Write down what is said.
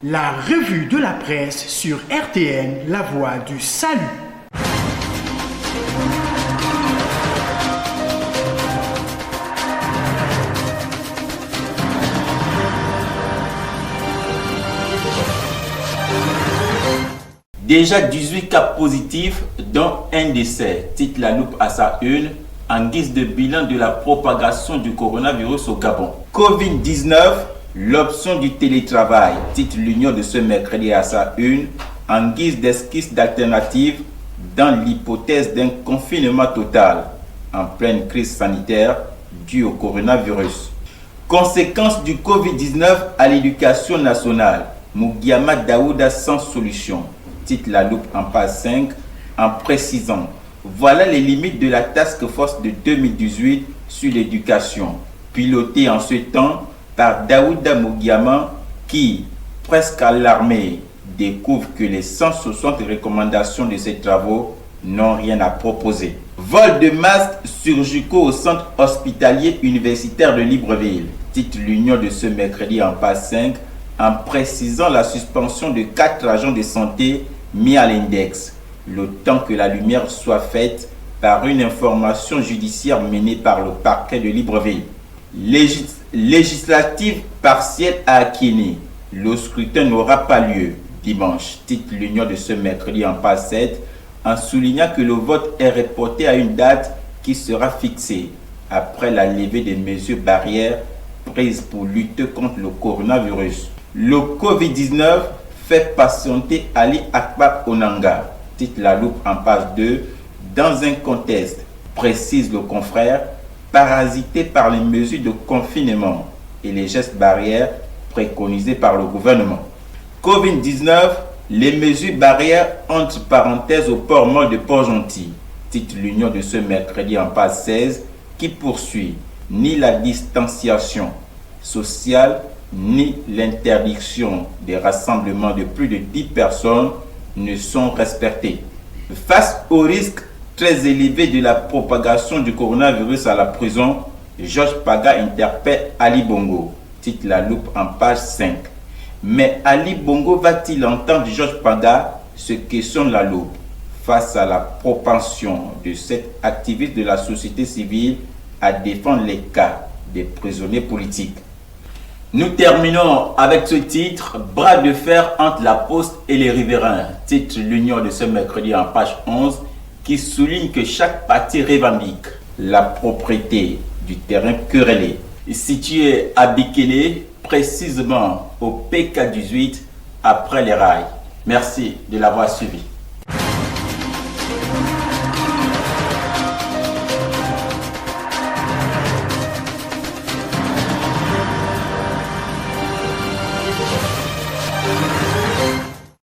La revue de la presse sur RTN, la voix du salut. Déjà 18 cas positifs, dont un décès, titre la Loupe à sa une, en guise de bilan de la propagation du coronavirus au Gabon. Covid-19, l'option du télétravail, titre l'Union de ce mercredi à sa une, en guise d'esquisse d'alternative dans l'hypothèse d'un confinement total en pleine crise sanitaire due au coronavirus. Conséquences du Covid-19 à l'éducation nationale, Mugiama Daouda sans solution, titre la Loupe en page 5, en précisant voilà les limites de la task force de 2018 sur l'éducation, pilotée en ce temps par Daouda Mugiama qui, presque alarmé, découvre que les 160 recommandations de ses travaux n'ont rien à proposer. Vol de masques surgicaux au centre hospitalier universitaire de Libreville, titre l'Union de ce mercredi en page 5, en précisant la suspension de 4 agents de santé mis à l'index, le temps que la lumière soit faite par une information judiciaire menée par le parquet de Libreville. Législative partielle à Akiné, le scrutin n'aura pas lieu dimanche, titre l'Union de ce mercredi en page 7, en soulignant que le vote est reporté à une date qui sera fixée après la levée des mesures barrières prises pour lutter contre le coronavirus. Le Covid-19 fait patienter Ali Akbar Onanga, titre la Loupe en page 2, dans un contexte, précise le confrère, parasité par les mesures de confinement et les gestes barrières préconisés par le gouvernement. Covid-19, les mesures barrières entre parenthèses au port mort de Port-Gentil, titre l'Union de ce mercredi en page 16, qui poursuit ni la distanciation sociale ni l'interdiction des rassemblements de plus de 10 personnes ne sont respectés. Face au risque très élevé de la propagation du coronavirus à la prison, Georges Paga interpelle Ali Bongo, titre la Loupe en page 5. Mais Ali Bongo va-t-il entendre Georges Paga, se questionne la Loupe, face à la propension de cet activiste de la société civile à défendre les cas des prisonniers politiques. Nous terminons avec ce titre, bras de fer entre la Poste et les riverains, titre l'Union de ce mercredi en page 11, qui souligne que chaque parti revendique la propriété du terrain querellé, situé à Bikele, précisément au PK18 après les rails. Merci de l'avoir suivi.